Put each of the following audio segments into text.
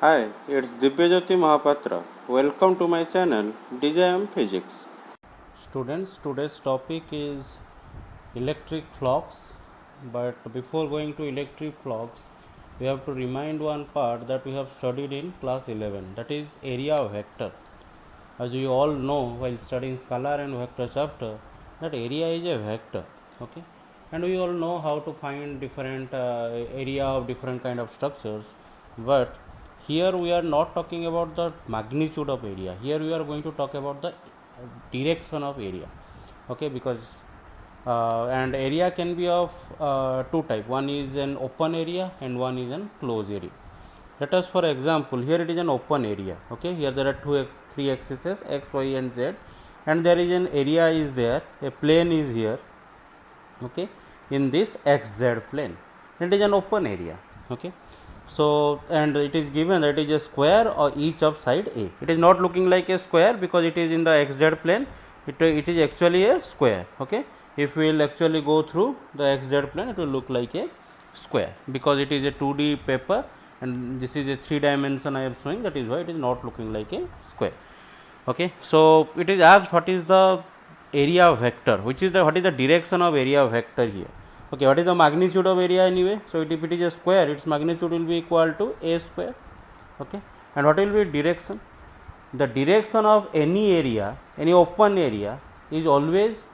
Hi, it's Divyajyoti Mahapatra. Welcome to my channel DJM Physics. Students, today's topic is electric flux. But before going to electric flux, we have to remind one part that we have studied in class 11, that is area vector. As you all know, while studying scalar and vector chapter, that area is a vector. Okay, and we all know how to find different area of different kind of structures, but here we are not talking about the magnitude of area. Here we are going to talk about the direction of area. Okay, because and area can be of two type. One is an open area and one is an closed area. Let us, for example, here it is an open area. Okay, here there are three axes, x, y, and z, and there is an area is there. A plane is here. Okay, in this xz plane, it is an open area. Okay, so and it is given that it is a square or each of side a. It is not looking like a square because it is in the xz plane. It is actually a square. Okay, if we will actually go through the xz plane, it will look like a square because it is a 2D paper and this is a 3 dimension I am showing. That is why it is not looking like a square. Okay, so it is asked what is the area vector, which is the what is the direction of area vector here. Okay, what is the magnitude of area anyway? So if it is a square, its magnitude will be equal to a square. Okay, and what will be direction? The direction of any area, any open area, is always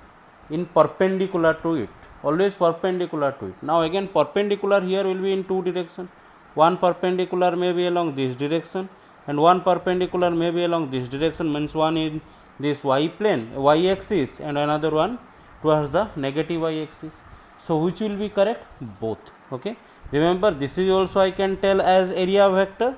in perpendicular to it, always perpendicular to it. Now again, perpendicular here will be in two direction. One perpendicular may be along this direction and one perpendicular may be along this direction, means one in this y plane, y axis, and another one towards the negative y axis. So which will be correct? Both. Okay, remember this is also I can tell as area vector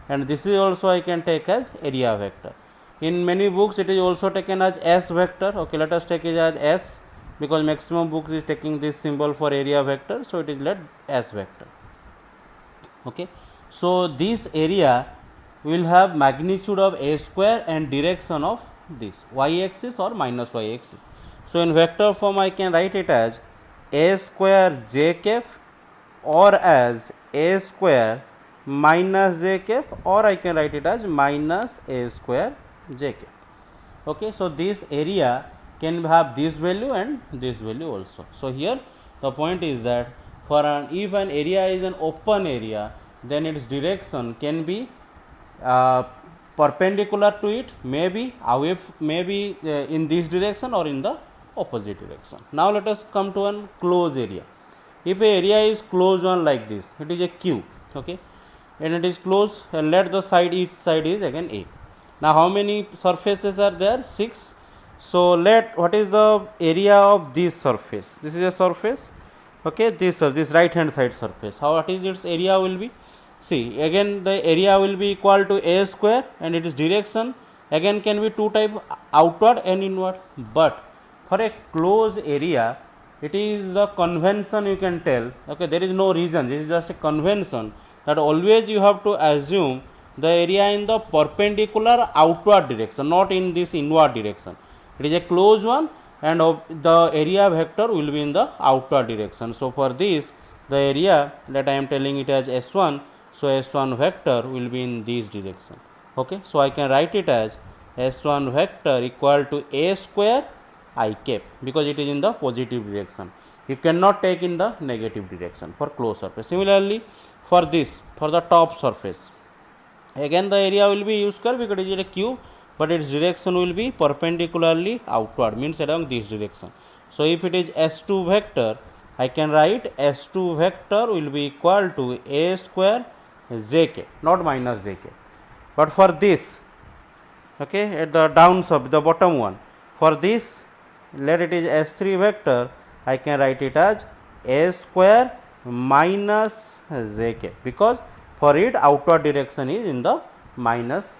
and this is also I can take as area vector. In many books it is also taken as S vector. Okay, let us take it as S because maximum books is taking this symbol for area vector, so it is let S vector. Okay, so this area will have magnitude of a square and direction of this y axis or minus y axis. So in vector form I can write it as a square j cap or as a square minus j cap, or I can write it as minus a square j cap. Okay, so this area can have this value and this value also. So here the point is that for if an area is an open area, then its direction can be perpendicular to it, maybe in this direction or in the opposite direction. Now let us come to an closed area. If a area is closed one like this, it is a cube. Okay, and it is closed, and let the side, each side is again a. Now how many surfaces are there? 6. So let, what is the area of this surface? This is a surface. Okay, this right hand side surface, how, what is its area will be? See, again the area will be equal to a square and its direction again can be two type, outward and inward. But for a closed area, it is the convention you can tell. Okay, there is no reason, this is just a convention that always you have to assume the area in the perpendicular outward direction, not in this inward direction. It is a closed one and the area vector will be in the outward direction. So for this, the area that I am telling it as S1, so S1 vector will be in this direction. Okay, so I can write it as S1 vector equal to a square I cap because it is in the positive direction. You cannot take in the negative direction for closed surface. Similarly, for this, for the top surface, again the area will be used because it is a cube, but its direction will be perpendicularly outward, means along this direction. So if it is S2 vector, I can write S2 vector will be equal to a square jk, not minus jk. But for this, okay, at the down sub, the bottom one, for this, let it is S3 vector, I can write it as a square minus jk because for it outward direction is in the minus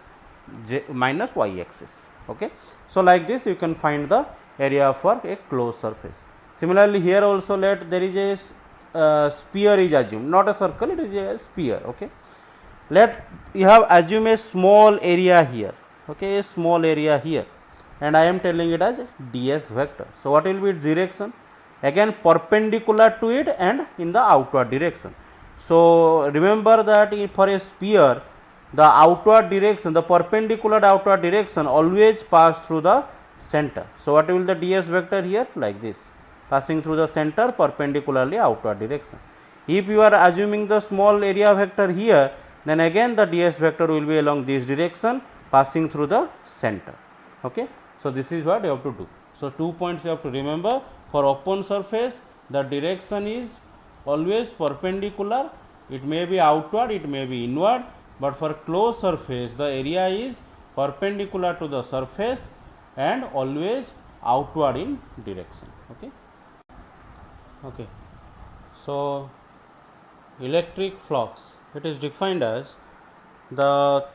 y axis. Okay, so like this you can find the area for a closed surface. Similarly, here also let there is a sphere is assumed, not a circle, it is a sphere. Okay, let you have assume a small area here. Okay, a small area here, and I am telling it as ds vector. So what will be its direction? Again perpendicular to it and in the outward direction. So remember that for a sphere, the outward direction, the perpendicular outward direction always pass through the center. So, what will the ds vector here? Like this, passing through the center perpendicularly outward direction. If you are assuming the small area vector here, then again the ds vector will be along this direction passing through the center. Okay. So, this is what you have to do. So, 2 points you have to remember. For open surface, the direction is always perpendicular, it may be outward, it may be inward, but for closed surface the area is perpendicular to the surface and always outward in direction. Okay. Okay. So, electric flux, it is defined as the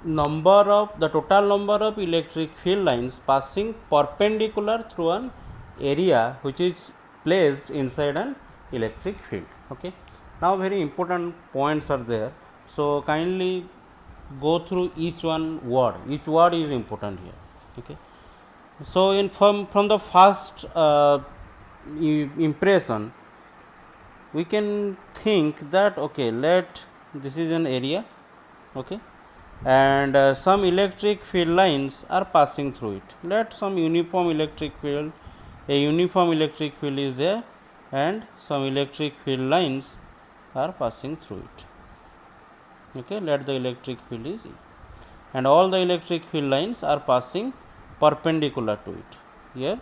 total number of electric field lines passing perpendicular through an area which is placed inside an electric field. Okay. Now, very important points are there. So, kindly go through each word is important here. Okay. So, from the first impression, we can think that okay, this is an area, okay, and some electric field lines are passing through it. Let some uniform electric field is there, and some electric field lines are passing through it. Okay, let the electric field is E, and all the electric field lines are passing perpendicular to it. Here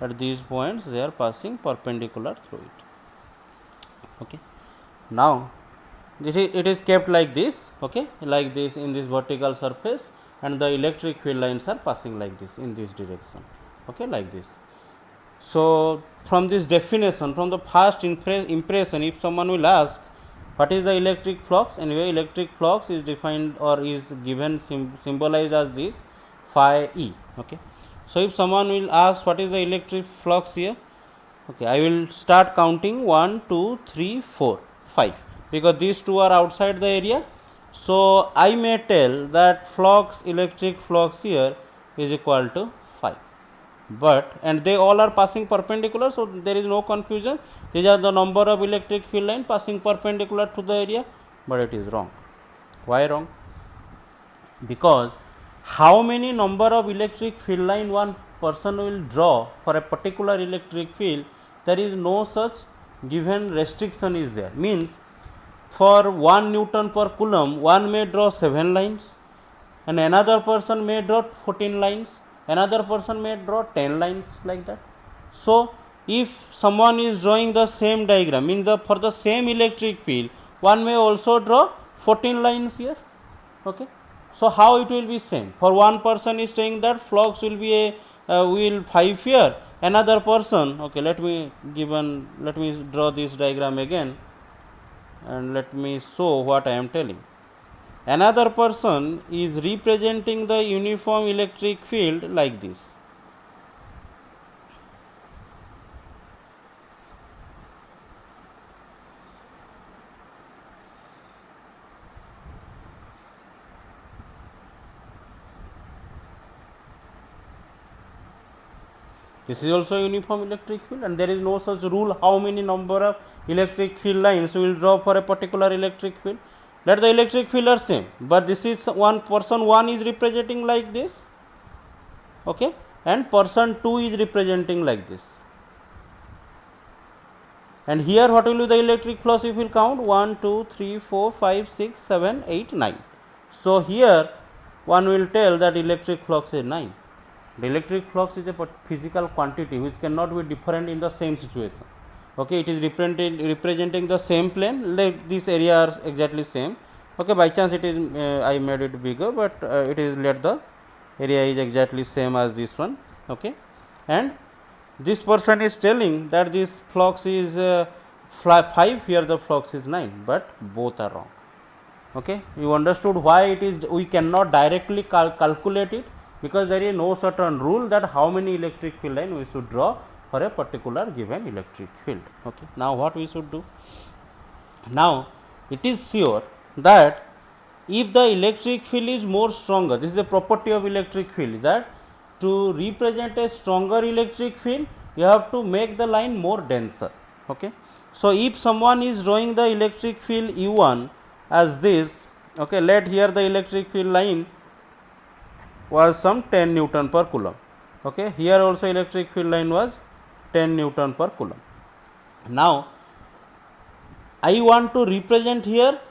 at these points they are passing perpendicular through it. Okay. Now, it is kept like this, okay, like this in this vertical surface, and the electric field lines are passing like this in this direction, okay, like this. So, from this definition, from the first impression, if someone will ask what is the electric flux, anyway electric flux is defined or is given symbolized as this phi E. Okay. So, if someone will ask what is the electric flux here, okay, I will start counting 1, 2, 3, 4, 5, because these two are outside the area. So, I may tell that electric flux here is equal to 5, but and they all are passing perpendicular. So, there is no confusion, these are the number of electric field line passing perpendicular to the area, but it is wrong. Why wrong? Because how many number of electric field line one person will draw for a particular electric field, there is no such given restriction is there. Means for 1 Newton per Coulomb, one may draw 7 lines, and another person may draw 14 lines, another person may draw 10 lines, like that. So, if someone is drawing the same diagram, means for the same electric field, one may also draw 14 lines here. Okay. So, how it will be same? For one person is saying that flux will be will 5 here, another person, okay, let me draw this diagram again and let me show what I am telling. Another person is representing the uniform electric field like this. This is also uniform electric field, and there is no such rule how many number of electric field lines we will draw for a particular electric field. Let the electric field are same, but this is one person 1 is representing like this, okay, and person 2 is representing like this. And here what will be the electric flux if we will count 1, 2, 3, 4, 5, 6, 7, 8, 9. So, here one will tell that electric flux is 9. The electric flux is a physical quantity which cannot be different in the same situation. Okay, it is representing the same plane, like this area are exactly same. Okay, by chance it is I made it bigger, but it is let the area is exactly same as this one. Okay, and this person is telling that this flux is 5, here the flux is 9, but both are wrong. Okay, you understood why it is we cannot directly calculate it, because there is no certain rule that how many electric field line we should draw for a particular given electric field. Okay. Now, what we should do? Now, it is sure that if the electric field is more stronger, this is a property of electric field, that to represent a stronger electric field, you have to make the line more denser. Okay. So, if someone is drawing the electric field U1 as this, Okay, let here the electric field line was some 10 Newton per Coulomb. Okay, here also electric field line was 10 Newton per Coulomb. Now I want to represent here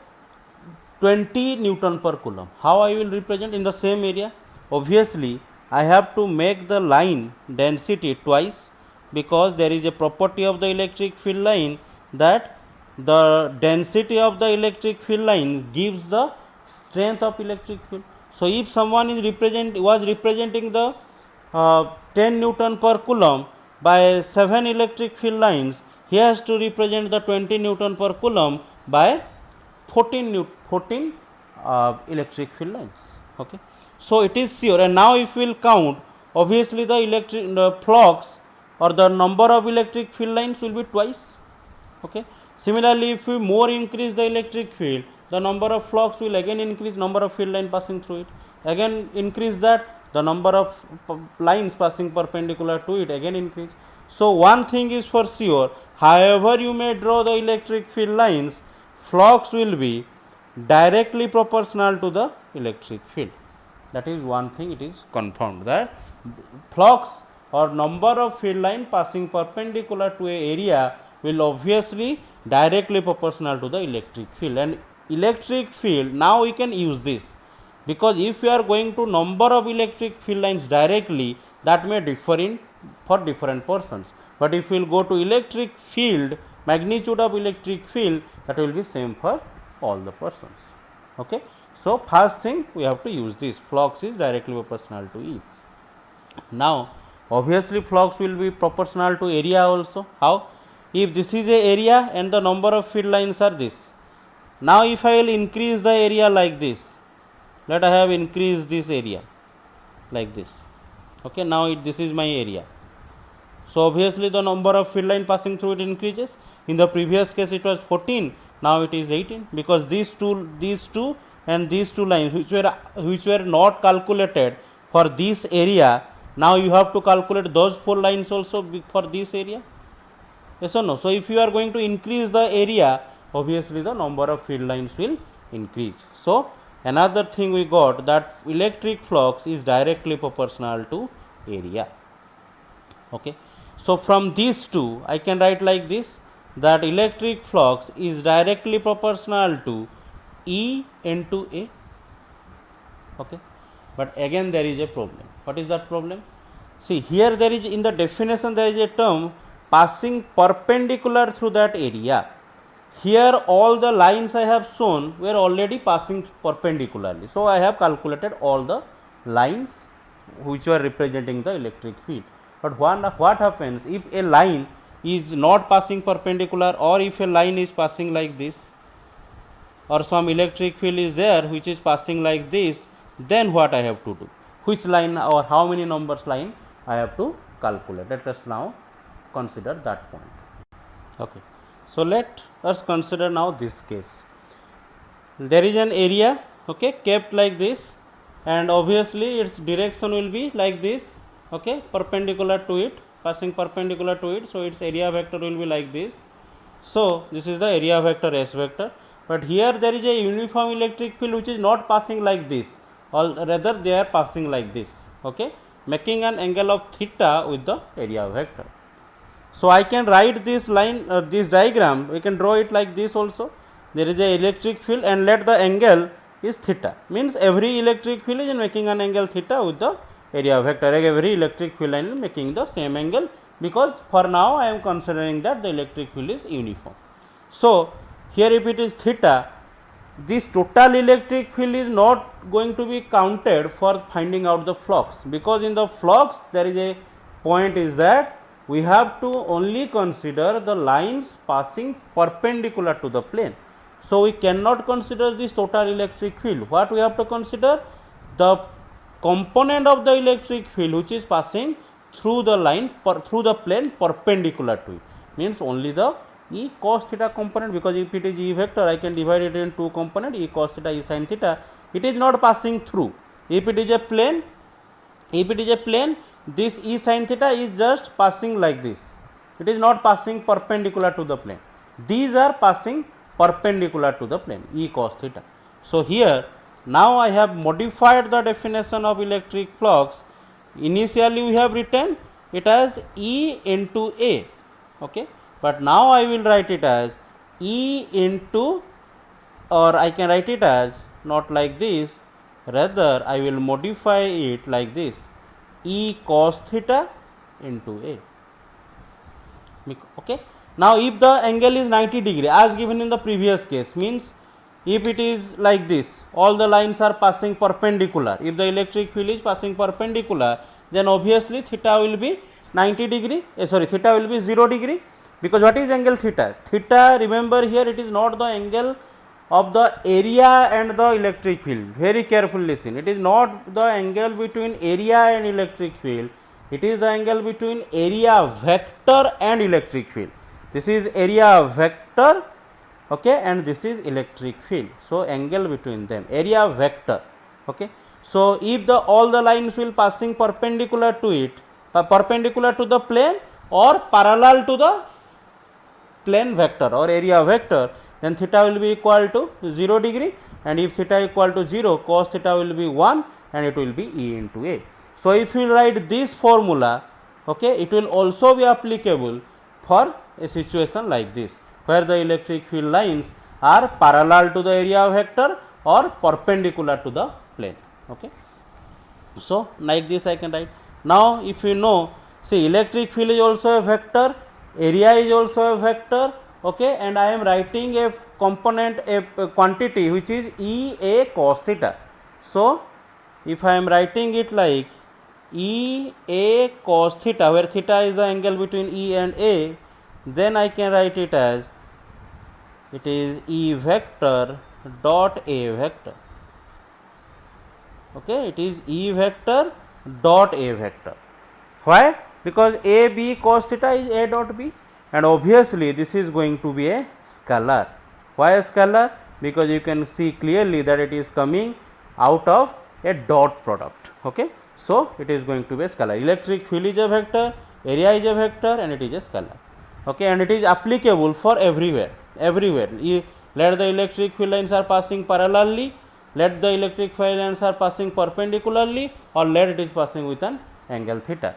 20 Newton per Coulomb. How I will represent in the same area? Obviously, I have to make the line density twice, because there is a property of the electric field line that the density of the electric field line gives the strength of electric field. So, if someone is representing the 10 Newton per Coulomb by 7 electric field lines, he has to represent the 20 Newton per Coulomb by 14 electric field lines. Okay. So, it is sure, and now if we will count, obviously the flux or the number of electric field lines will be twice. Okay. Similarly, if we more increase the electric field, the number of flux will again increase, number of field line passing through it, again increase that, the number of lines passing perpendicular to it again increase. So, one thing is for sure, however you may draw the electric field lines, flux will be directly proportional to the electric field. That is one thing, it is confirmed that flux or number of field line passing perpendicular to a area will obviously directly proportional to the electric field. And electric field, now we can use this, because if you are going to number of electric field lines directly, that may differ for different persons, but if we will go to electric field, magnitude of electric field, that will be same for all the persons. Okay. So, first thing we have to use this, flux is directly proportional to E. Now, obviously flux will be proportional to area also. How? If this is a area and the number of field lines are this, now if I will increase the area like this, let I have increased this area like this. Okay, now this is my area. So, obviously the number of field line passing through it increases. In the previous case it was 14, now it is 18, because these two and these two lines which were not calculated for this area, now you have to calculate those 4 lines also for this area. Yes or no? So, if you are going to increase the area, obviously the number of field lines will increase. So, another thing we got, that electric flux is directly proportional to area. Okay. So, from these two I can write like this, that electric flux is directly proportional to E into A. Okay. But again there is a problem. What is that problem? See, here there is, in the definition there is a term passing perpendicular through that area. Here all the lines I have shown were already passing perpendicularly. So, I have calculated all the lines which were representing the electric field. But what happens if a line is not passing perpendicular, or if a line is passing like this, or some electric field is there which is passing like this, then what I have to do? Which line or how many numbers line I have to calculate? Let us now consider that point. Okay. So, let us consider now this case. There is an area, okay, kept like this, and obviously its direction will be like this, okay, perpendicular to it, passing perpendicular to it. So, its area vector will be like this. So, this is the area vector S vector, but here there is a uniform electric field which is not passing like this, or rather they are passing like this, okay, making an angle of theta with the area vector. So, I can write this line, this diagram, we can draw it like this also. There is a electric field and let the angle is theta, means every electric field is making an angle theta with the area vector. Every electric field line is making the same angle, because for now I am considering that the electric field is uniform. So, here if it is theta, this total electric field is not going to be counted for finding out the flux, because in the flux there is a point is that we have to only consider the lines passing perpendicular to the plane. So, we cannot consider this total electric field. What we have to consider? The component of the electric field which is passing through the line, through the plane perpendicular to it, means only the E cos theta component, because if it is E vector I can divide it in two components, E cos theta, E sin theta. It is not passing through. If it is a plane, this E sin theta is just passing like this. It is not passing perpendicular to the plane. These are passing perpendicular to the plane, E cos theta. So here now I have modified the definition of electric flux. Initially we have written it as E into A, okay, but now I will write it as E into, or I can write it as not like this, rather I will modify it like this, E cos theta into A. Okay. Now if the angle is 90 degree as given in the previous case, means if it is like this, all the lines are passing perpendicular, if the electric field is passing perpendicular, then obviously theta will be 90 degree, theta will be 0 degree, because what is angle theta? Theta, remember here, it is not the angle of the area and the electric field. Very carefully listen, it is not the angle between area and electric field, it is the angle between area vector and electric field. This is area vector, okay, and this is electric field. So angle between them, area vector, okay. So if the all the lines will passing perpendicular to it, perpendicular to the plane or parallel to the plane vector or area vector, then theta will be equal to 0 degree, and if theta equal to 0, cos theta will be 1 and it will be E into A. So if you write this formula, okay, it will also be applicable for a situation like this, where the electric field lines are parallel to the area vector or perpendicular to the plane, okay. So like this I can write. Now if you know, see, electric field is also a vector, area is also a vector, okay, and I am writing a component, a quantity which is E A cos theta. So if I am writing it like E A cos theta, where theta is the angle between E and A, then I can write it as it is E vector dot A vector, okay, it is E vector dot A vector. Why? Because A B cos theta is A dot B, and obviously this is going to be a scalar. Why a scalar? Because you can see clearly that it is coming out of a dot product, okay. So it is going to be a scalar. Electric field is a vector, area is a vector, and it is a scalar, okay, and it is applicable for everywhere. Let the electric field lines are passing parallelly, let the electric field lines are passing perpendicularly, or let it is passing with an angle theta.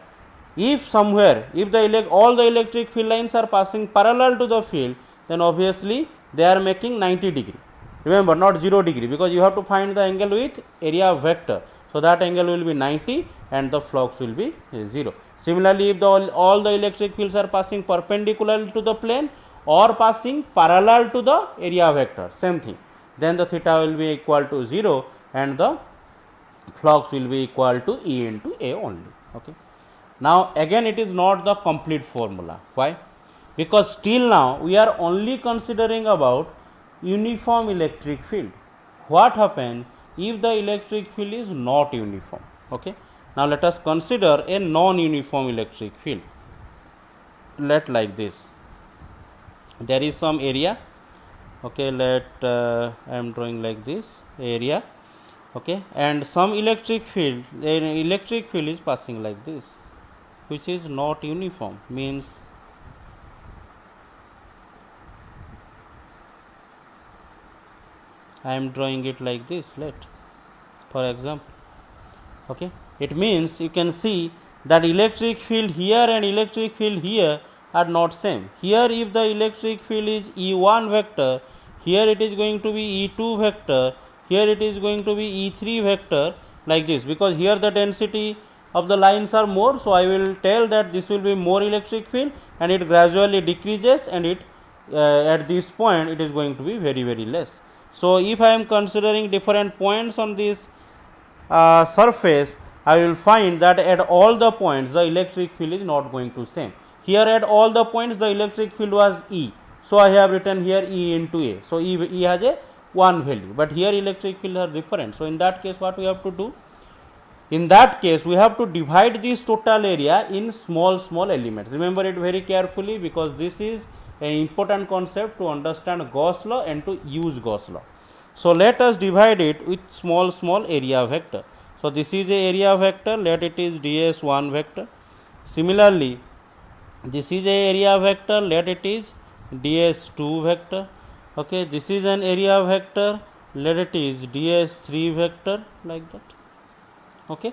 If somewhere, if all the electric field lines are passing parallel to the field, then obviously they are making 90 degree. Remember, not 0 degree, because you have to find the angle with area vector. So that angle will be 90 and the flux will be 0. Similarly, if all the electric fields are passing perpendicular to the plane or passing parallel to the area vector, same thing, then the theta will be equal to 0 and the flux will be equal to E into A only, okay. Now again it is not the complete formula. Why? Because still now we are only considering about uniform electric field. What happens if the electric field is not uniform, okay. Now let us consider a non-uniform electric field. Let like this, there is some area, okay, let I am drawing like this area, okay, and some electric field, an electric field is passing like this, which is not uniform, means I am drawing it like this, let, for example, okay. It means you can see that electric field here and electric field here are not same. Here if the electric field is E1 vector, here it is going to be E2 vector, here it is going to be E3 vector, like this, because here the density of the lines are more. So I will tell that this will be more electric field, and it gradually decreases, and it at this point it is going to be very less. So if I am considering different points on this surface, I will find that at all the points the electric field is not going to same. Here at all the points the electric field was E, so I have written here E into A. So E has a 1 value, but here electric field are different. So in that case what we have to do? In that case we have to divide this total area in small elements. Remember it very carefully, because this is an important concept to understand Gauss law and to use Gauss law. So let us divide it with small area vector. So this is a area vector, let it is ds1 vector. Similarly, this is a area vector, let it is ds2 vector, okay. This is an area vector, let it is ds3 vector like that. Okay,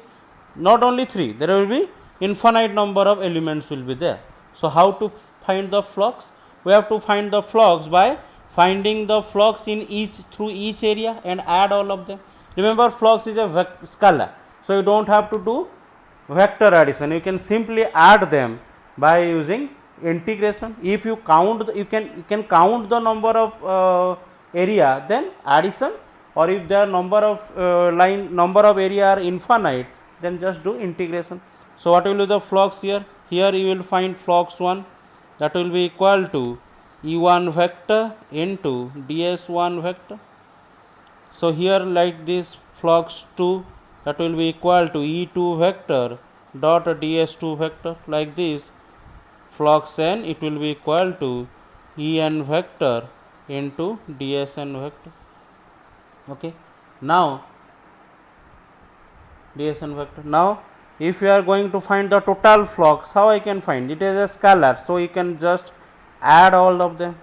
not only 3, there will be infinite number of elements will be there. So how to find the flux? We have to find the flux by finding the flux in each through each area and add all of them. Remember, flux is a scalar, so you don't have to do vector addition. You can simply add them by using integration. If you count, you can count the number of area, then addition, or if their number of number of area are infinite, then just do integration. So what will be the flux here? Here you will find flux 1, that will be equal to E1 vector into ds1 vector. So here like this, flux 2, that will be equal to E2 vector dot ds2 vector, like this. Flux n, it will be equal to En vector into dsn vector. Okay, now dsn vector. Now if you are going to find the total flux, how I can find? It is a scalar, so you can just add all of them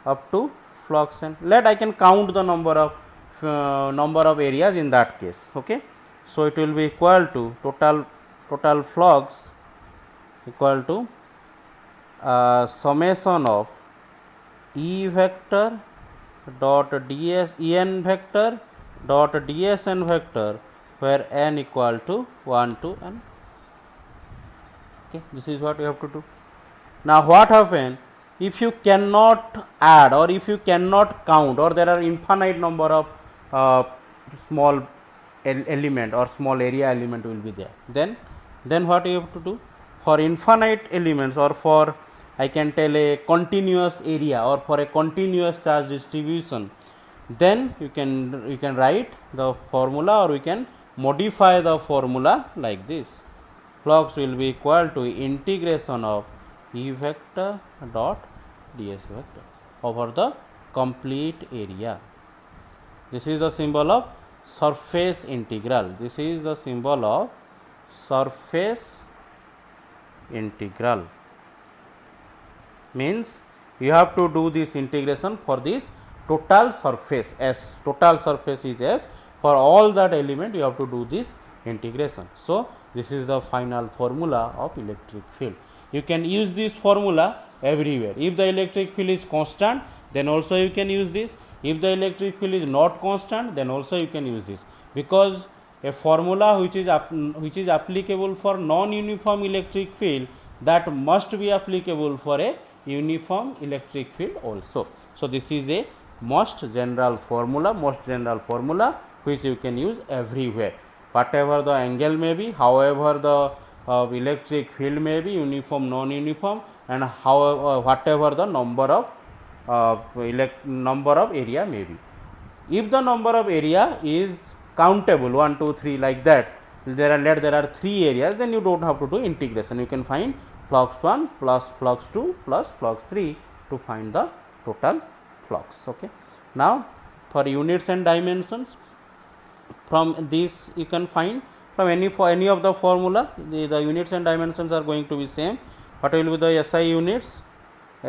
up to flux n. Let I can count the number of areas in that case. Okay, so it will be equal to total flux equal to summation of E vector dot ds En vector dot dsn vector, where n equal to 1 to n. Okay, this is what you have to do. Now what happen if you cannot add, or if you cannot count, or there are infinite number of small element or small area element will be there? Then what you have to do? For infinite elements, or for I can tell a continuous area, or for a continuous charge distribution, then you can write the formula, or we can modify the formula like this. Flux will be equal to integration of E vector dot ds vector over the complete area. This is the symbol of surface integral. This is the symbol of surface integral. Means you have to do this integration for this total surface S. Total surface is S. For all that element, you have to do this integration. So this is the final formula of electric field. You can use this formula everywhere. If the electric field is constant, then also you can use this. If the electric field is not constant, then also you can use this, because a formula which is applicable for non-uniform electric field, that must be applicable for a uniform electric field also. So this is a most general formula which you can use everywhere. Whatever the angle may be, however the electric field may be, uniform, non-uniform, and however whatever the number of area may be. If the number of area is countable, 1, 2, 3 like that, there are 3 areas, then you don't have to do integration. You can find flux 1 plus flux 2 plus flux 3 to find the total flux. Okay. Now for units and dimensions, from this you can find from any of the formula, the units and dimensions are going to be same. What will be the SI units?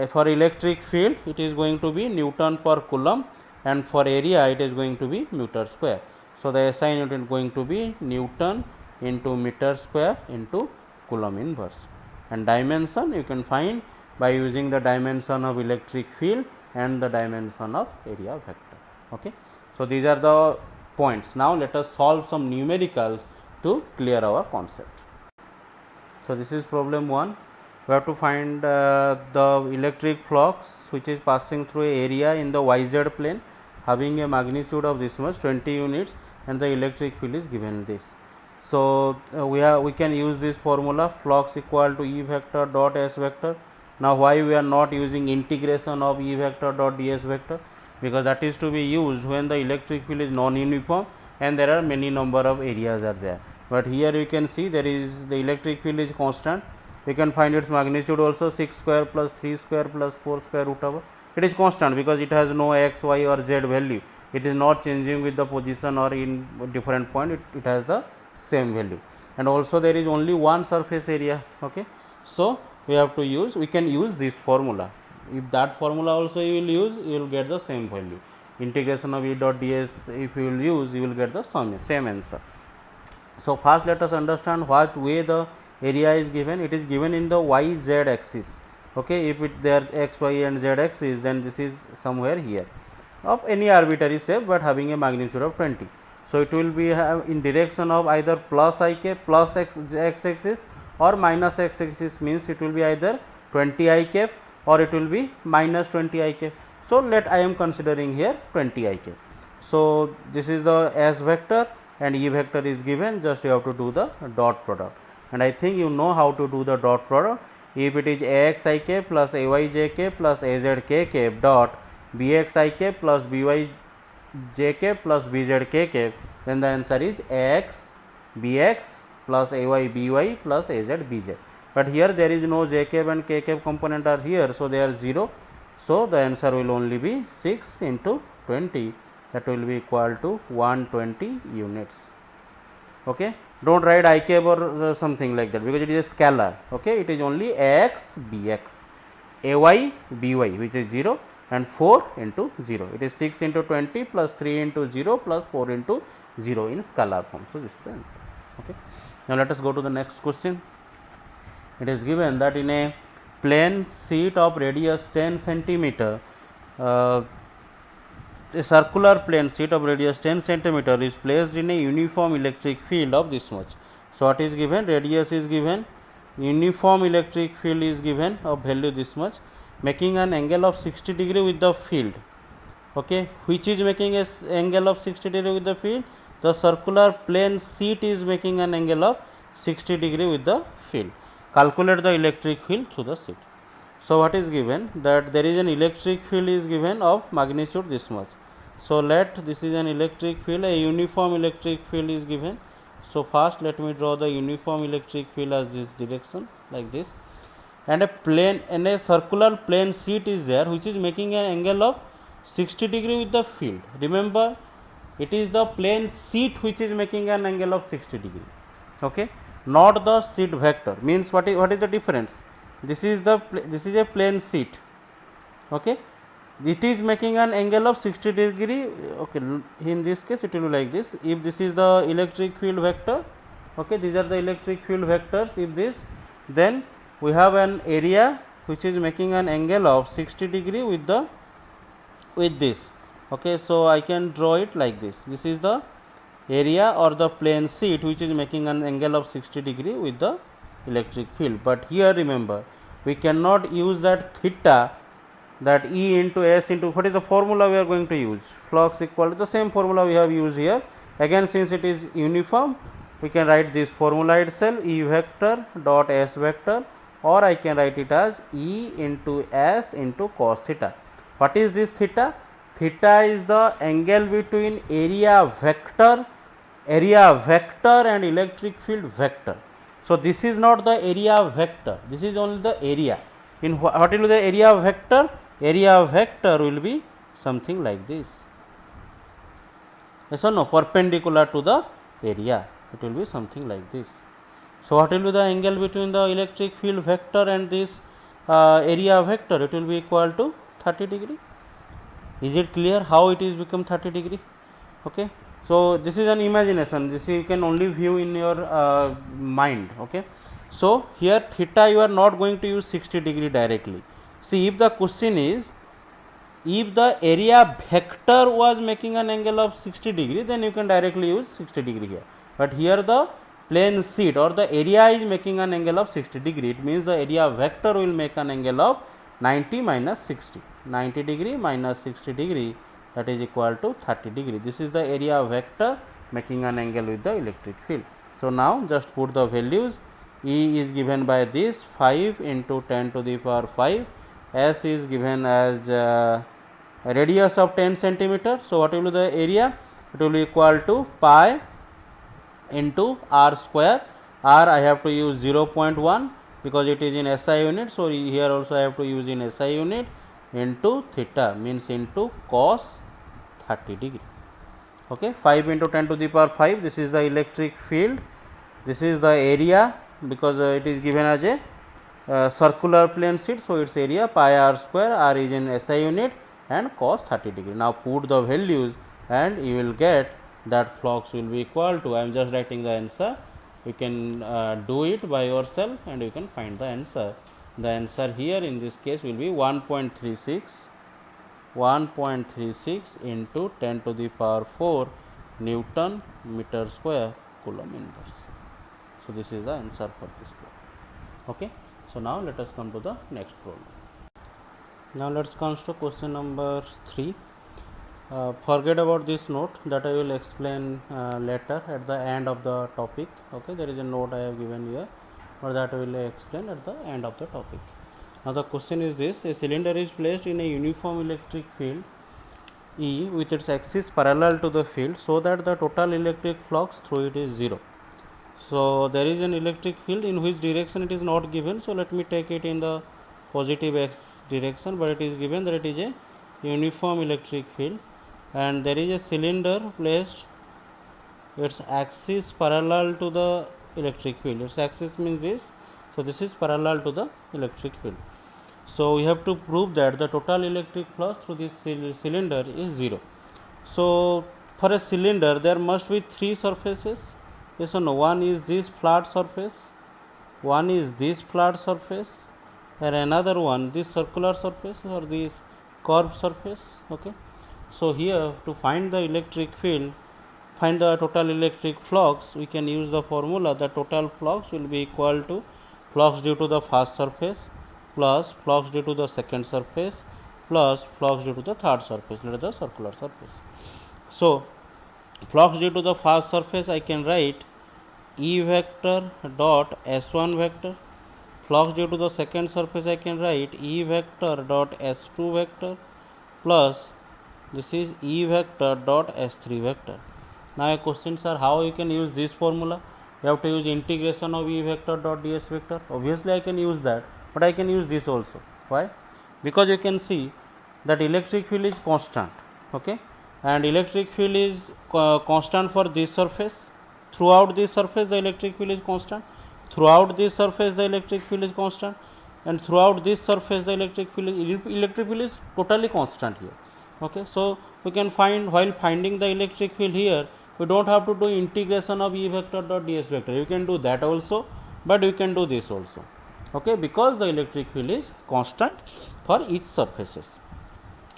For electric field, it is going to be Newton per Coulomb, and for area it is going to be meter square. So the SI unit is going to be Newton into meter square into Coulomb inverse. And dimension you can find by using the dimension of electric field and the dimension of area vector. Okay. So these are the points. Now let us solve some numericals to clear our concept. So this is problem 1. We have to find the electric flux which is passing through a area in the YZ plane having a magnitude of this much, 20 units, and the electric field is given this. So we can use this formula, flux equal to E vector dot S vector. Now why we are not using integration of E vector dot ds vector? Because that is to be used when the electric field is non-uniform and there are many number of areas are there. But here you can see there is the electric field is constant. We can find its magnitude also, 6 square plus 3 square plus 4 square root over. It is constant because it has no x, y or z value. It is not changing with the position or in different point. It has the same value. And also there is only one surface area. Okay. So we can use this formula. If that formula also you will use, you will get the same value. integration of E dot ds if you will use, you will get the same answer. So, first let us understand what way the area is given. It is given in the y z axis. Okay, if it there x, y and z axis, then this is somewhere here of any arbitrary shape, but having a magnitude of 20. So, it will be in direction of either plus I k plus x axis or minus x axis, means it will be either 20 I k or it will be minus 20 I k. So, let I am considering here 20 I k. So, this is the S vector and E vector is given, just you have to do the dot product, and I think you know how to do the dot product. If it is Ax I k plus Ay j k plus Az k k dot Bx I k plus By j k plus Bz k k, then the answer is Ax Bx plus Ay By plus Az Bz. But here there is no j k and k k component are here, so they are 0. So, the answer will only be 6 into 20, that will be equal to 120 units. Okay. Do not write I k or something like that, because it is a scalar. Okay. It is only Ax Bx, Ay By, which is 0, and 4 into 0. It is 6 into 20 plus 3 into 0 plus 4 into 0 in scalar form. So, this is the answer. Okay. Now, let us go to the next question. It is given that in a plane sheet of radius 10 centimeter, a circular plane sheet of radius 10 centimeter is placed in a uniform electric field of this much. So, what is given? Radius is given, uniform electric field is given of value this much, making an angle of 60 degree with the field. Okay. Which is making a angle of 60 degree with the field? The circular plane sheet is making an angle of 60 degree with the field. Calculate the electric field through the sheet. So, what is given? That there is an electric field is given of magnitude this much. So, let this is an electric field, a uniform electric field is given. So, first let me draw the uniform electric field as this direction, like this, and a plane and a circular plane sheet is there, which is making an angle of 60 degree with the field. Remember, it is the plane sheet which is making an angle of 60 degree. Okay. Not the sheet vector, means what is the difference? This is a plane sheet. Okay. It is making an angle of 60 degree. Okay. In this case, it will be like this. If this is the electric field vector, okay, these are the electric field vectors. If this, then we have an area which is making an angle of 60 degree with this. Okay. So, I can draw it like this. This is the area or the plane sheet which is making an angle of 60 degree with the electric field. But here remember, we cannot use that theta, that E into S into, what is the formula we are going to use? Flux equal to the same formula we have used here. Again, since it is uniform, we can write this formula itself, E vector dot S vector, or I can write it as E into S into cos theta. What is this theta? Theta is the angle between area vector and electric field vector. So, this is not the area vector, this is only the area. In what will be the area vector? Area vector will be something like this. Yes or no? Perpendicular to the area, it will be something like this. So, what will be the angle between the electric field vector and this area vector? It will be equal to 30 degree. Is it clear how it is become 30 degree? Okay. So, this is an imagination, this you can only view in your mind. Okay. So, here theta you are not going to use 60 degree directly. See, if the question is, if the area vector was making an angle of 60 degree, then you can directly use 60 degree here. But here the plane sheet or the area is making an angle of 60 degree, it means the area vector will make an angle of 90 minus 60. 90 degree minus 60 degree, that is equal to 30 degree. This is the area vector making an angle with the electric field. So, now just put the values. E is given by this 5 into 10 to the power 5, S is given as a radius of 10 centimeter. So, what will be the area? It will be equal to pi into r square. R I have to use 0.1 because it is in SI unit. So, here also I have to use in SI unit, into theta, means into cos 30 degree. Okay. 5 into 10 to the power 5, this is the electric field, this is the area, because it is given as a circular plane sheet. So, its area pi r square, r is in SI unit, and cos 30 degree. Now put the values and you will get that flux will be equal to, I am just writing the answer, you can do it by yourself and you can find the answer. The answer here in this case will be 1.36 into 10 to the power 4 Newton meter square Coulomb inverse. So this is the answer for this problem. Okay. So now let us come to the next problem. Now let's come to question number 3. Forget about this note, that I will explain later at the end of the topic. Okay, there is a note I have given here, but that I will explain at the end of the topic. Now the question is this: a cylinder is placed in a uniform electric field E with its axis parallel to the field, so that the total electric flux through it is 0. So there is an electric field in which direction it is not given, so let me take it in the positive x direction, but it is given that it is a uniform electric field and there is a cylinder placed its axis parallel to the electric field. Its axis means this, so this is parallel to the electric field. So we have to prove that the total electric flux through this cylinder is 0. So for a cylinder there must be 3 surfaces. Yes or no? One is this flat surface, one is this flat surface, and another one this circular surface or this curved surface. Okay. So here to find the electric field, find the total electric flux, we can use the formula. The total flux will be equal to flux due to the first surface plus flux due to the second surface plus flux due to the third surface, that is the circular surface. So flux due to the first surface, I can write E vector dot S1 vector. Flux due to the second surface, I can write E vector dot S2 vector plus this is E vector dot S3 vector. Now questions are how you can use this formula. You have to use integration of E vector dot ds vector. Obviously I can use that, but I can use this also. Why? Because you can see that electric field is constant. Okay, and electric field is constant for this surface. Throughout this surface the electric field is constant. Throughout this surface the electric field is constant, and throughout this surface the electric field is totally constant here. Okay, so we can find, while finding the electric field here, we don't have to do integration of E vector dot ds vector. You can do that also, but you can do this also. Okay, because the electric field is constant for each surfaces.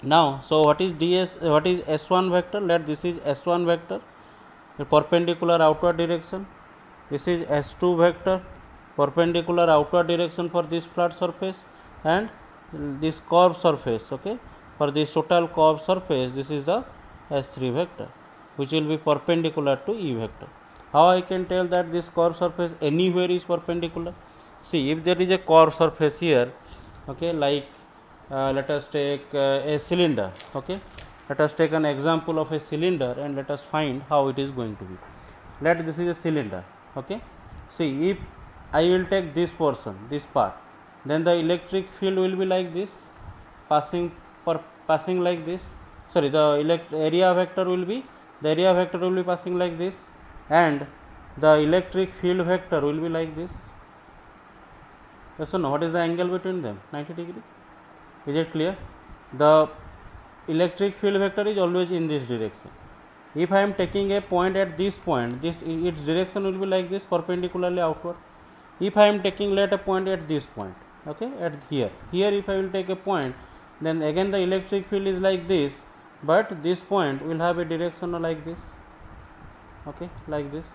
Now, so what is S1 vector? Let this is S1 vector, a perpendicular outward direction. This is S2 vector, perpendicular outward direction for this flat surface and this curved surface. Okay, for this total curved surface, this is the S3 vector, which will be perpendicular to E vector. How I can tell that this curved surface anywhere is perpendicular? See, if there is a curved surface here, okay, like let us take a cylinder. Okay, let us take an example of a cylinder and let us find how it is going to be. Let this is a cylinder. Okay, see, if I will take this portion, this part, then the electric field will be like this, passing like this. Sorry, the area vector will be passing like this, and the electric field vector will be like this. Yes or no? What is the angle between them? 90 degree. Is it clear? The electric field vector is always in this direction. If I am taking a point at this point, its direction will be like this, perpendicularly outward. If I am taking, let a point at this point, okay, at here if I will take a point, then again the electric field is like this, but this point will have a direction like this. Okay, like this,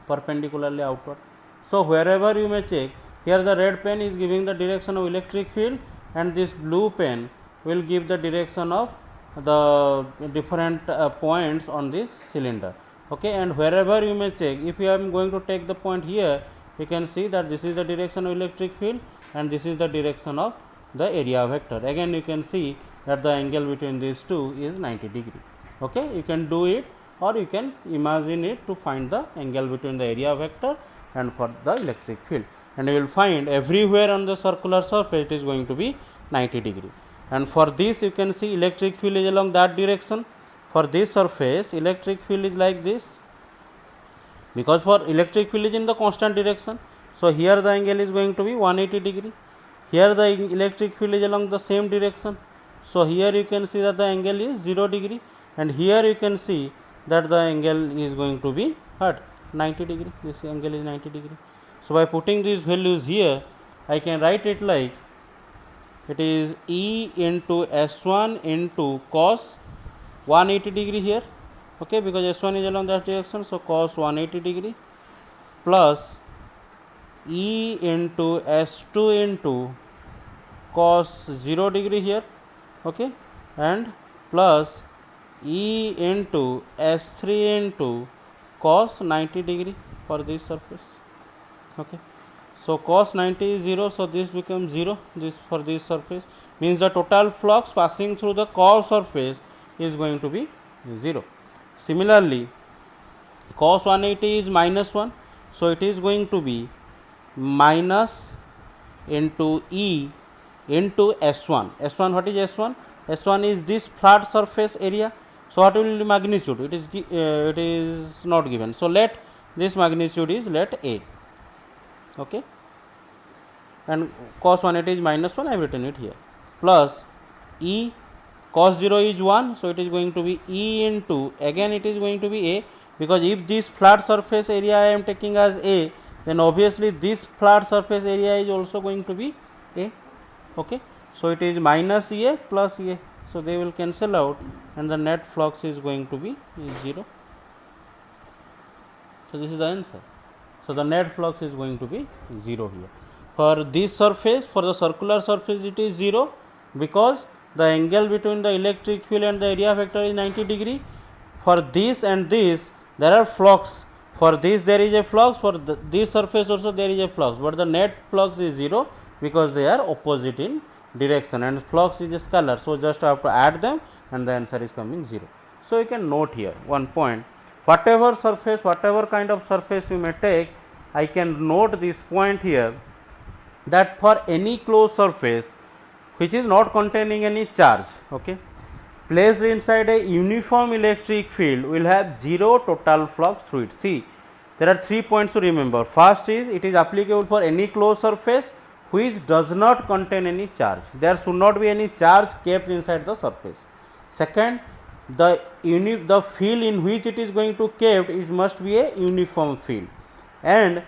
perpendicularly outward. So wherever you may check, here the red pen is giving the direction of electric field and this blue pen will give the direction of the different points on this cylinder. Okay, and wherever you may check, if you are going to take the point here, you can see that this is the direction of electric field and this is the direction of the area vector. Again you can see that the angle between these two is 90 degree. Okay, you can do it or you can imagine it to find the angle between the area vector and for the electric field, and you will find everywhere on the circular surface it is going to be 90 degree. And for this you can see electric field is along that direction. For this surface electric field is like this, because for electric field is in the constant direction. So here the angle is going to be 180 degree. Here the electric field is along the same direction, So here you can see that the angle is 0 degree, and here you can see that the angle is going to be what, 90 degree. This angle is 90 degree. So by putting these values here, I can write it like it is E into S1 into cos 180 degree here, okay, because S1 is along that direction, so cos 180 degree plus E into S2 into cos 0 degree here, okay, and plus E into S3 into cos 90 degree for this surface, okay. So cos 90 is 0, so this becomes 0, this for this surface, means the total flux passing through the curved surface is going to be 0. Similarly, cos 180 is minus 1, so it is going to be minus into E into S1. S1, what is S1? S1 is this flat surface area. So what will be magnitude? It is not given. So let this magnitude is let A, okay, and cos 180 is minus 1, I have written it here, plus E cos 0 is 1, so it is going to be E into, again it is going to be A, because if this flat surface area I am taking as A, then obviously this flat surface area is also going to be A, okay. So it is minus A plus A, so they will cancel out and the net flux is going to be 0. So this is the answer. So the net flux is going to be 0 here. For this surface, for the circular surface it is 0, because the angle between the electric field and the area vector is 90 degree. For this and this there are flux, for this there is a flux, for this surface also there is a flux, but the net flux is 0 because they are opposite in direction, and flux is a scalar, so just have to add them and the answer is coming 0. So you can note here one point, whatever surface, whatever kind of surface you may take, I can note this point here, that for any closed surface which is not containing any charge, okay, placed inside a uniform electric field will have 0 total flux through it. See, there are 3 points to remember. First is, it is applicable for any closed surface which does not contain any charge. There should not be any charge kept inside the surface. Second, the field in which it is going to kept, it must be a uniform field, and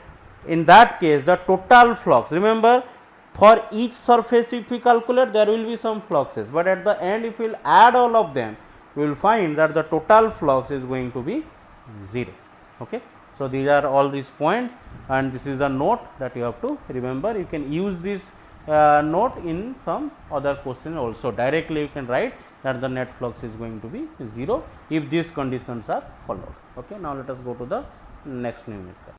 in that case the total flux, remember, for each surface if we calculate there will be some fluxes, but at the end if we will add all of them, we will find that the total flux is going to be 0, okay. So these are all these points, and this is the note that you have to remember. You can use this note in some other question also. Directly you can write that the net flux is going to be 0 if these conditions are followed, okay. Now let us go to the next numerical.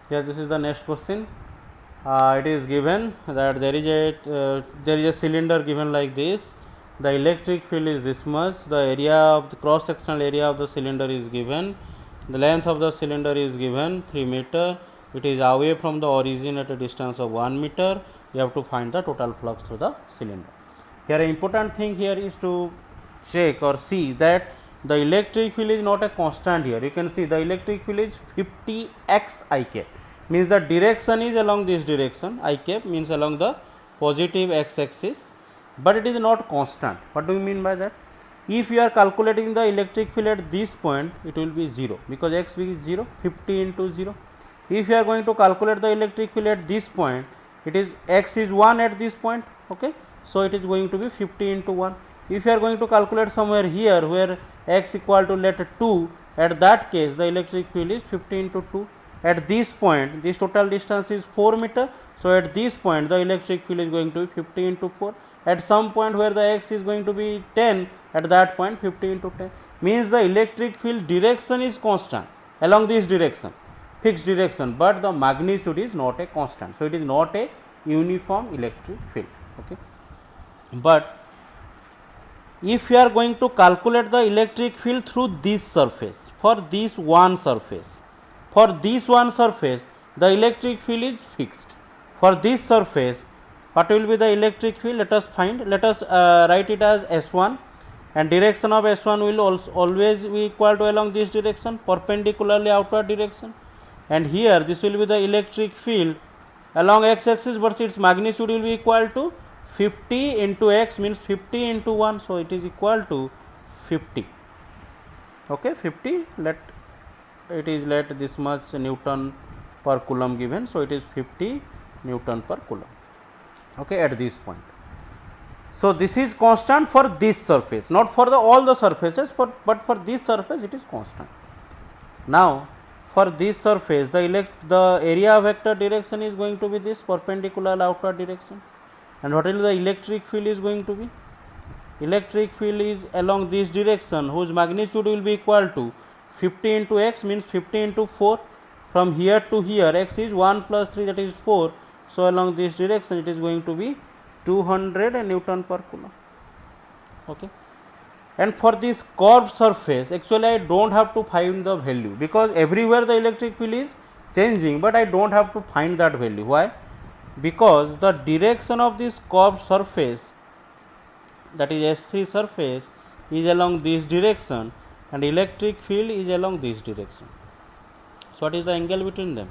Here this is the next question. It is given that there is a cylinder given like this. The electric field is this much. The area of the cross sectional area of the cylinder is given. The length of the cylinder is given 3 meter. It is away from the origin at a distance of 1 meter. You have to find the total flux through the cylinder. Here an important thing here is to check or see that the electric field is not a constant here. You can see the electric field is 50x I cap, means the direction is along this direction, I cap means along the positive x axis, but it is not constant. What do you mean by that? If you are calculating the electric field at this point, it will be 0, because x is 0, 50 into 0. If you are going to calculate the electric field at this point, it is x is 1 at this point, okay. So it is going to be 50 into 1. If you are going to calculate somewhere here where x equal to let 2, at that case the electric field is 50 into 2. At this point, this total distance is 4 meter. So at this point the electric field is going to be 50 into 4. At some point where the x is going to be 10, at that point 50 into 10, means the electric field direction is constant along this direction, fixed direction, but the magnitude is not a constant. So it is not a uniform electric field, okay. But if you are going to calculate the electric field through this surface, for this one surface, the electric field is fixed. For this surface, what will be the electric field? Let us find. Let us write it as S1, and direction of S1 will also always be equal to along this direction, perpendicularly outward direction. And here this will be the electric field along x axis, but its magnitude will be equal to 50 into x means 50 into 1, so it is equal to 50. Okay, 50, let this much Newton per coulomb given, so it is 50 Newton per coulomb, okay, at this point. So this is constant for this surface, not for all the surfaces, but for this surface it is constant. Now for this surface, the area vector direction is going to be this perpendicular outward direction, and what will the electric field is going to be? Electric field is along this direction, whose magnitude will be equal to 50 into x means 50 into 4. From here to here, x is 1 plus 3, that is 4. So along this direction it is going to be 200 Newton per coulomb. Okay. And for this curved surface, actually I don't have to find the value, because everywhere the electric field is changing, but I don't have to find that value. Why? Because the direction of this curved surface, that is S3 surface, is along this direction, and electric field is along this direction. So what is the angle between them?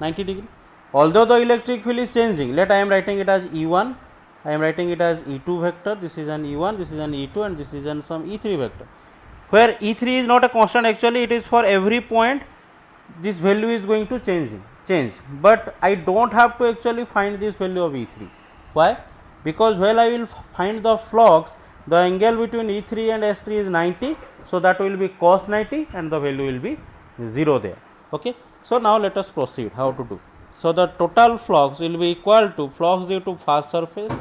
90 degree. Although the electric field is changing, let I am writing it as E1, I am writing it as E2 vector, this is an E1, this is an E2, and this is an some E3 vector, where E3 is not a constant, actually it is for every point this value is going to change, but I don't have to actually find this value of E3. Why? Because when I will find the flux, the angle between E3 and S3 is 90, so that will be cos 90 and the value will be 0 there. Okay. So now let us proceed how to do. So the total flux will be equal to flux due to first surface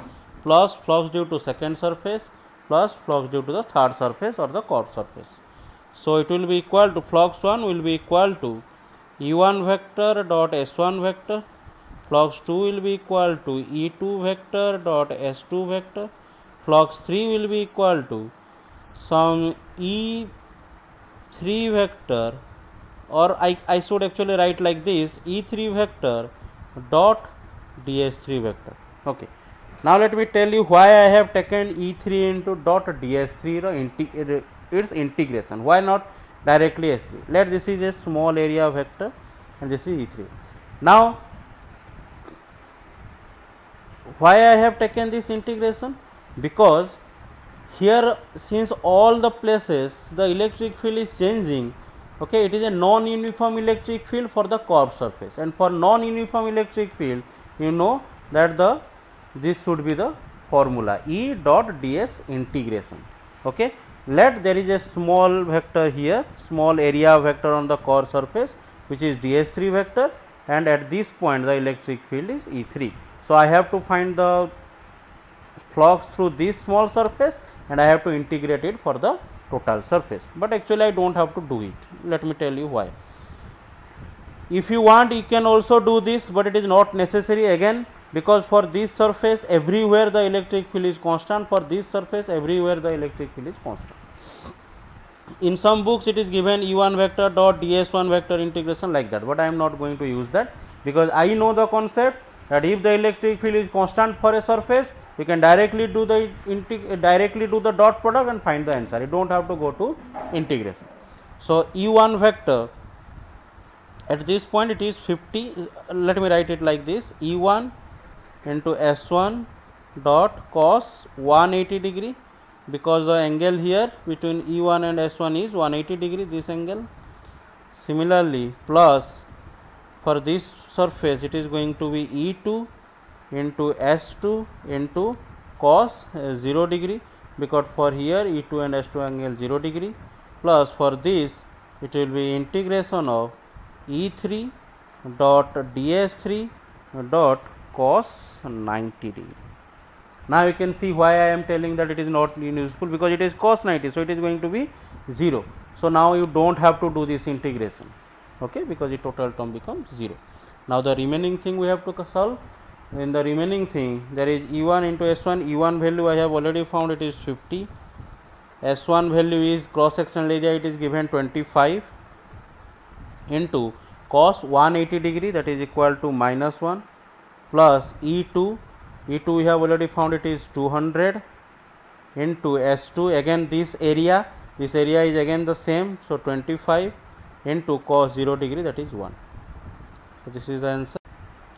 plus flux due to second surface plus flux due to the third surface or the curved surface. So it will be equal to, flux 1 will be equal to E1 vector dot S1 vector, flux 2 will be equal to E2 vector dot S2 vector, flux 3 will be equal to some E3 vector, or I should actually write like this, E3 vector dot DS3 vector. Okay. Now let me tell you why I have taken E3 into dot DS3 its integration. Why not directly S3? Let this is a small area vector and this is E3. Now why I have taken this integration? Because here, since all the places the electric field is changing, okay, it is a non-uniform electric field for the curved surface, and for non-uniform electric field, you know that this should be the formula, E dot ds integration. Okay. Let there is a small vector here, small area vector on the curved surface, which is ds3 vector, and at this point the electric field is E3. So I have to find the flux through this small surface, and I have to integrate it for the total surface, but actually I don't have to do it. Let me tell you why. If you want, you can also do this, but it is not necessary again, because for this surface everywhere the electric field is constant, for this surface everywhere the electric field is constant. In some books it is given E1 vector dot ds1 vector integration like that, but I am not going to use that, because I know the concept that if the electric field is constant for a surface, you can directly do the dot product and find the answer. You don't have to go to integration. So E1 vector at this point it is 50. Let me write it like this: E1 into S1 dot cos 180 degree, because the angle here between E1 and S1 is 180 degree, this angle. Similarly, plus for this surface it is going to be E2 into S2 into cos 0 degree, because for here E2 and S2 angle 0 degree, plus for this it will be integration of E3 dot ds3 dot cos 90 degree. Now you can see why I am telling that it is not useful, because it is cos 90, so it is going to be 0. So now you don't have to do this integration, okay, because the total term becomes 0. Now the remaining thing we have to solve. In the remaining thing, there is E1 into S1. E1 value I have already found, it is 50. S1 value is cross sectional area, it is given 25 into cos 180 degree, that is equal to minus 1, plus E2 we have already found, it is 200 into S2, again this area is again the same, so 25 into cos 0 degree, that is 1. So this is the answer.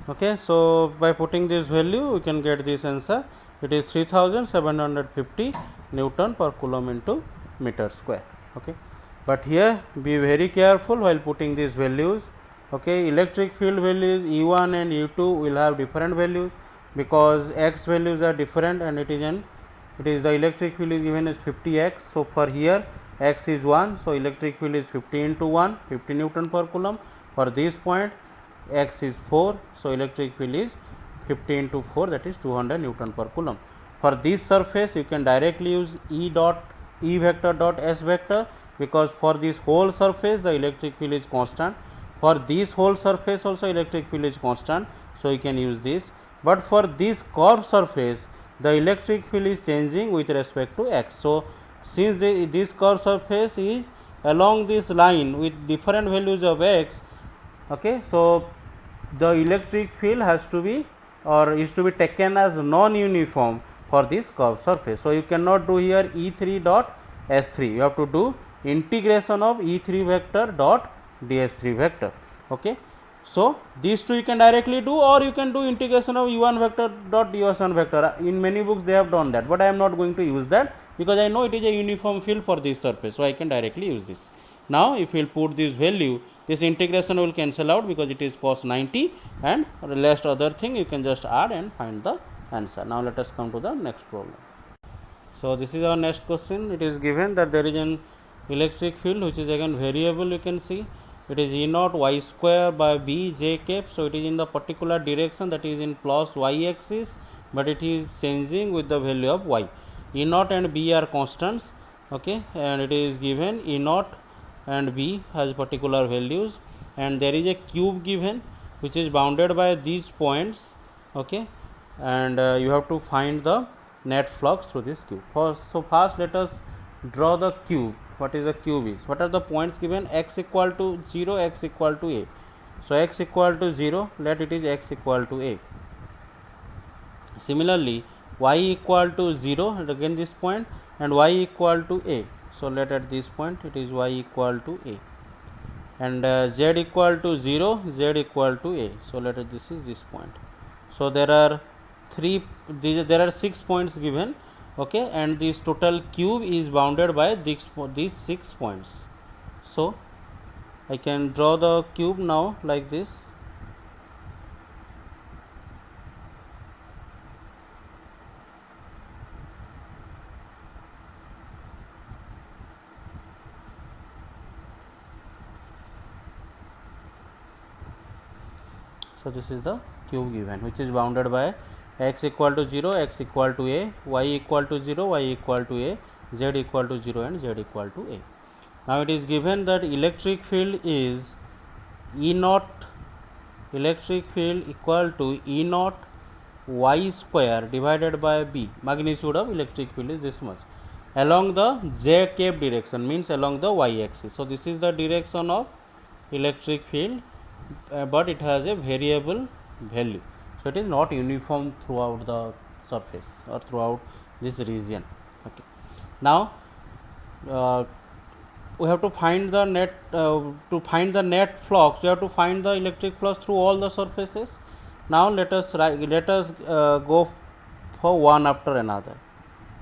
Okay, so by putting this value we can get this answer. it is 3750 Newton per coulomb into meter square. Okay. But here be very careful while putting these values. Okay. Electric field values E1 and E2 will have different values, because x values are different, and it is the electric field is given as 50x. So, for here x is 1, so electric field is 50 into 1, 50 Newton per coulomb. For this point x is 4, so electric field is 50 into 4, that is 200 Newton per coulomb. For this surface you can directly use E vector dot S vector, because for this whole surface the electric field is constant. For this whole surface also electric field is constant, so you can use this. But for this curved surface the electric field is changing with respect to x. So, since this curved surface is along this line with different values of x, okay, so the electric field has to be or is to be taken as non-uniform for this curved surface. So, you cannot do here E3 dot S3, you have to do integration of E3 vector dot DS3 vector. Okay. So, these two you can directly do, or you can do integration of E1 vector dot DS1 vector. In many books they have done that, but I am not going to use that, because I know it is a uniform field for this surface. So, I can directly use this. Now, if we will put this value, this integration will cancel out, because it is cos 90, and the last other thing you can just add and find the answer. Now, let us come to the next problem. So, this is our next question. It is given that there is an electric field which is again variable, you can see. It is E naught y square by b j cap. So, it is in the particular direction, that is in plus y axis, but it is changing with the value of y. E naught and b are constants, okay, and it is given E naught and b has particular values, and there is a cube given which is bounded by these points, okay, and you have to find the net flux through this cube. So, first let us draw the cube. What is the cube is? What are the points given? X equal to 0, x equal to a. So, x equal to 0, let it is x equal to a. Similarly, y equal to 0, and again this point, and y equal to a. So, let at this point it is y equal to a, and z equal to 0, z equal to a. So, let it this is this point. So, there are 6 points given, okay, and this total cube is bounded by these 6 points. So, I can draw the cube now like this. So, this is the cube given, which is bounded by x equal to 0, x equal to a, y equal to 0, y equal to a, z equal to 0, and z equal to a. Now, it is given that electric field is E naught, electric field equal to E naught y square divided by b. Magnitude of electric field is this much along the j cap direction, means along the y axis. So, this is the direction of electric field, but it has a variable value. So, it is not uniform throughout the surface or throughout this region. Okay. Now, we have to find the net flux. We have to find the electric flux through all the surfaces. Now, let us go for one after another.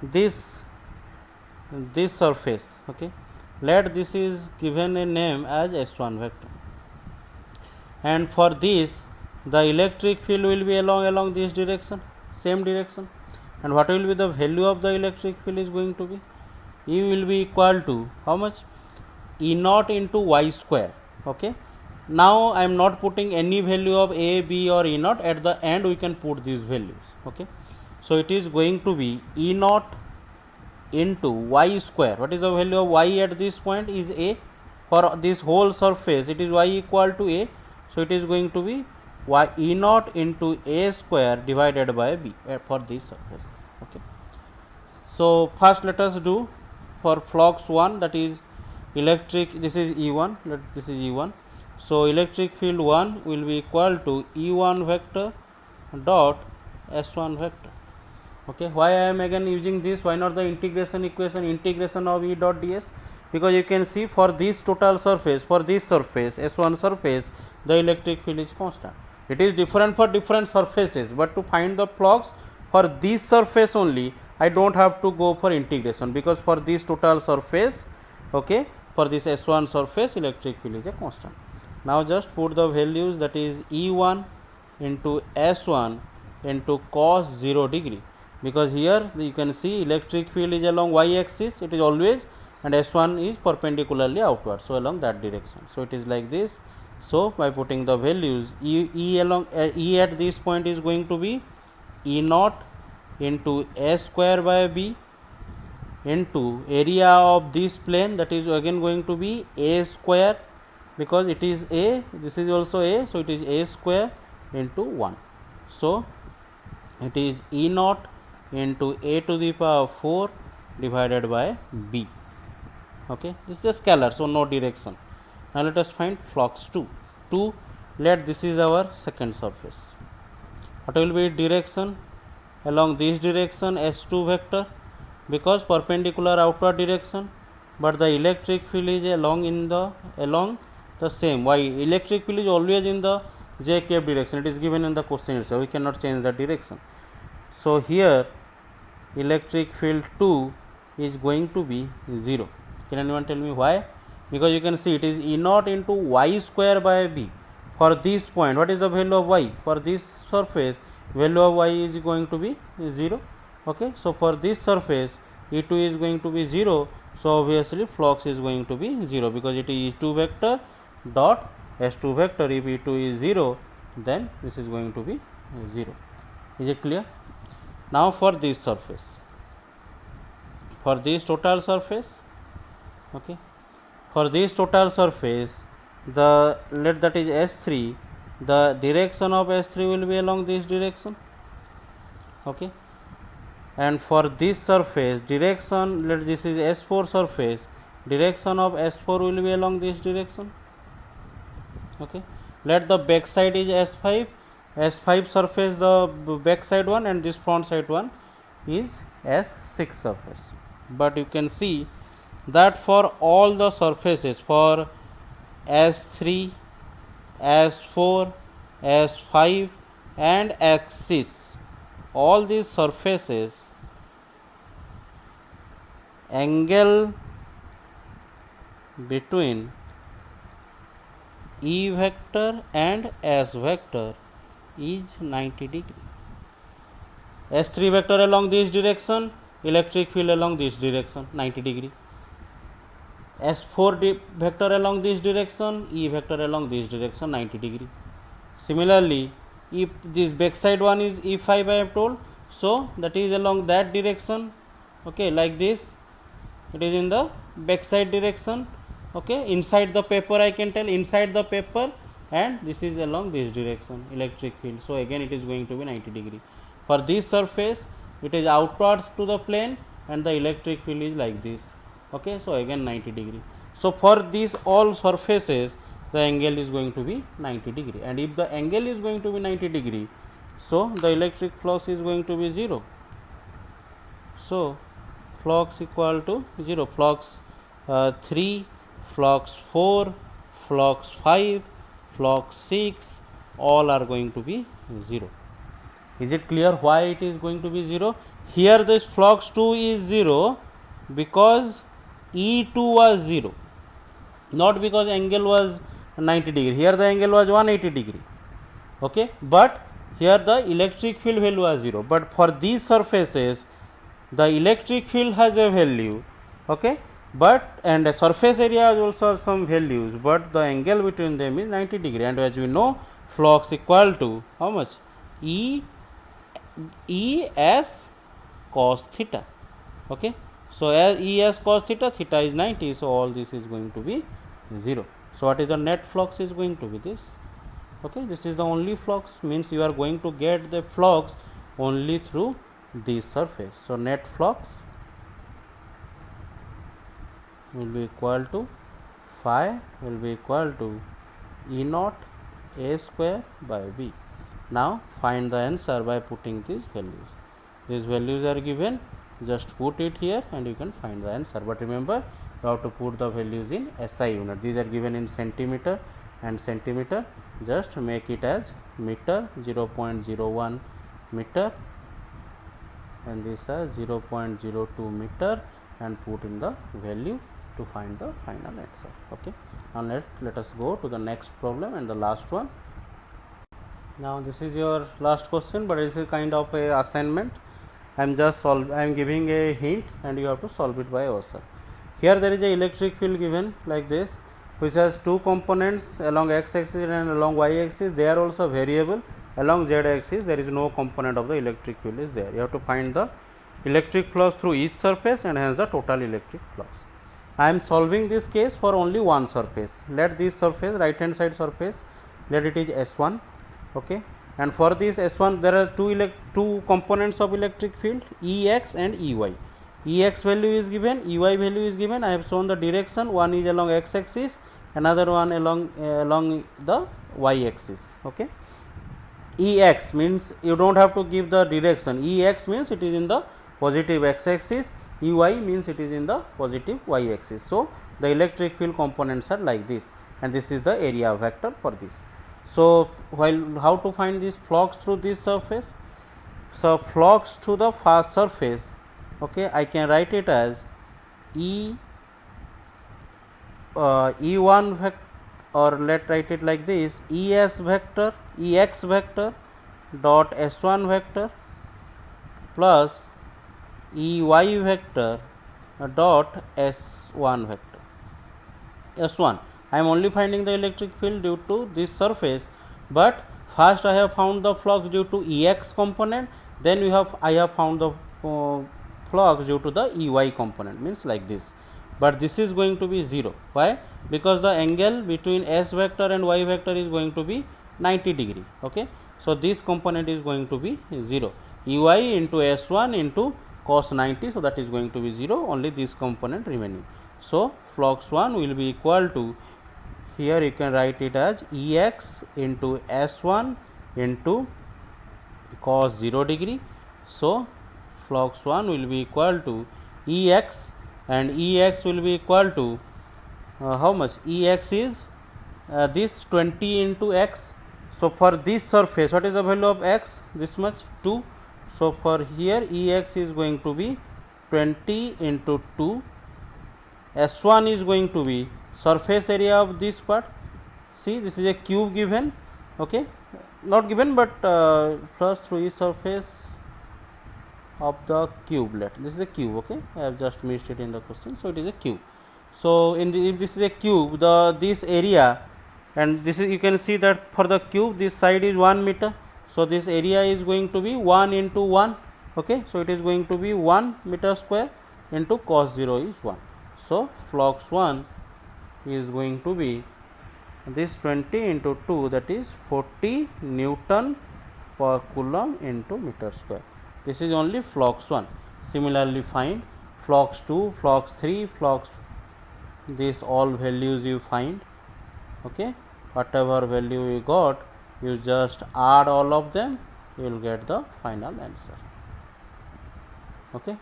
This surface, okay, let this is given a name as S1 vector, and for this the electric field will be along this direction, same direction, and what will be the value of the electric field is going to be? E will be equal to how much? E naught into y square. Okay. Now, I am not putting any value of a, b or E naught. At the end we can put these values. Okay. So, it is going to be E naught into y square. What is the value of y at this point? Is a. For this whole surface it is y equal to a. So, it is going to be y E naught into a square divided by b for this surface. Okay. So, first let us do for flux 1, that is electric, this is E1, this is E1. So, electric field 1 will be equal to E1 vector dot S1 vector. Okay. Why I am again using this? Why not the integration equation, integration of E dot ds? Because you can see for this total surface, for this surface S1 surface, the electric field is constant. It is different for different surfaces, but to find the flux for this surface only I don't have to go for integration, because for this total surface, okay, for this S1 surface electric field is a constant. Now just put the values, that is E1 into S1 into cos 0 degree, because here you can see electric field is along y axis, it is always, and S1 is perpendicularly outward, so along that direction. So it is like this. So by putting the values, E at this point is going to be E naught into A square by B into area of this plane, that is again going to be A square, because it is A, this is also A, so it is A square into 1. So it is E naught into A to the power 4 divided by B. Okay, this is a scalar, so no direction. Now let us find flux 2. Let this is our second surface. What will be direction? Along this direction S2 vector, because perpendicular outward direction, but the electric field is along the same y. Electric field is always in the j cap direction, it is given in the question itself, we cannot change the direction. So here electric field 2 is going to be 0. Can anyone tell me why? Because you can see it is E naught into y square by B. For this point, what is the value of y? For this surface, value of y is going to be 0. Okay, so for this surface E2 is going to be 0, so obviously flux is going to be 0, because it is E2 vector dot S2 vector. If E2 is 0, then this is going to be 0. Is it clear? Now for this surface, for this total surface, okay, for this total surface, the let that is S3, the direction of S3 will be along this direction, okay, and for this surface direction, let this is S4 surface, direction of S4 will be along this direction, okay. Let the back side is S5 surface, the back side one, and this front side one is S6 surface. But you can see that for all the surfaces, for S3, S4, S5 and S6, all these surfaces, angle between E vector and S vector is 90 degree. S3 vector along this direction, electric field along this direction, 90 degree. S4 vector along this direction, E vector along this direction, 90 degree. Similarly, if this backside one is E5 I have told, so that is along that direction, okay, like this, it is in the backside direction, okay, inside the paper I can tell, inside the paper, and this is along this direction, electric field, so again it is going to be 90 degree. For this surface, it is outwards to the plane and the electric field is like this, okay, so again 90 degree. So for these all surfaces, the angle is going to be 90 degree, and if the angle is going to be 90 degree, so the electric flux is going to be 0. So flux equal to 0, flux 3, flux 4, flux 5, flux 6, all are going to be 0. Is it clear why it is going to be 0? Here this flux 2 is 0 because E2 was 0, not because angle was 90 degree. Here the angle was 180 degree, okay, but here the electric field value was 0. But for these surfaces, the electric field has a value, okay, but and the surface area has also some values, but the angle between them is 90 degree, and as we know, flux equal to how much? E as cos theta, okay. So as E as cos theta, theta is 90, so all this is going to be 0. So what is the net flux is going to be this, okay, this is the only flux, means you are going to get the flux only through this surface. So net flux will be equal to phi will be equal to E naught A square by B. Now find the answer by putting these values. These values are given, just put it here and you can find the answer. But remember, you have to put the values in SI unit. These are given in centimeter and centimeter. Just make it as meter, 0.01 meter and this as 0.02 meter and put in the value to find the final answer. Okay, now let us go to the next problem and the last one. Now this is your last question, but it is a kind of a assignment. I am giving a hint and you have to solve it by yourself. Here there is a electric field given like this, which has two components along x axis and along y axis. They are also variable. Along z axis there is no component of the electric field is there. You have to find the electric flux through each surface and hence the total electric flux. I am solving this case for only one surface. Let this surface, right hand side surface, let it is S1. Okay, and for this S1 there are two components of electric field, Ex and Ey. Ex value is given, Ey value is given. I have shown the direction. One is along x axis, another one along the y axis. Okay, Ex means you don't have to give the direction. Ex means it is in the positive x axis. Ey means it is in the positive y axis. So the electric field components are like this, and this is the area vector for this. So while how to find this flux through this surface? So flux through the first surface, okay, I can write it as E1 vector, or let write it like this, Ex vector dot S1 vector plus Ey vector dot S1 vector. S1, I am only finding the electric field due to this surface, but first I have found the flux due to Ex component, then I have found the flux due to the Ey component, means like this. But this is going to be 0. Why? Because the angle between S vector and Y vector is going to be 90 degree. Okay, so this component is going to be 0. Ey into S1 into cos 90, so that is going to be 0. Only this component remaining. So flux 1 will be equal to, here you can write it as Ex into S1 into cos 0 degree. So flux 1 will be equal to Ex, and Ex will be equal to how much? Ex is this 20 into x. So for this surface, what is the value of x? This much, 2. So for here Ex is going to be 20 into 2. S1 is going to be surface area of this part. See, this is a cube given. Okay, not given, but plus through each surface of the cubelet. This is a cube. Okay, I have just missed it in the question. So it is a cube. So if this is a cube, this area, and this is, you can see that for the cube this side is 1 meter. So this area is going to be 1 into 1. Okay, so it is going to be 1 meter square into cos 0 is 1. So flux 1 is going to be this 20 into 2, that is 40 Newton per coulomb into meter square. This is only flux 1. Similarly find flux 2, flux 3, flux, this all values you find. Okay, whatever value you got, you just add all of them, you will get the final answer. Okay,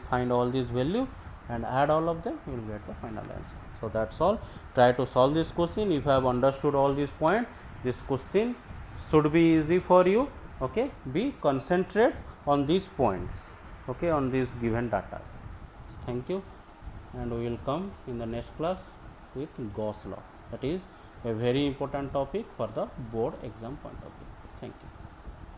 find all these value and add all of them, you will get the final answer. So that's all. Try to solve this question. If you have understood all these points, this question should be easy for you. Okay, be concentrate on these points. Okay, on these given data. Thank you, and we will come in the next class with Gauss law. That is a very important topic for the board exam point of view. Thank you.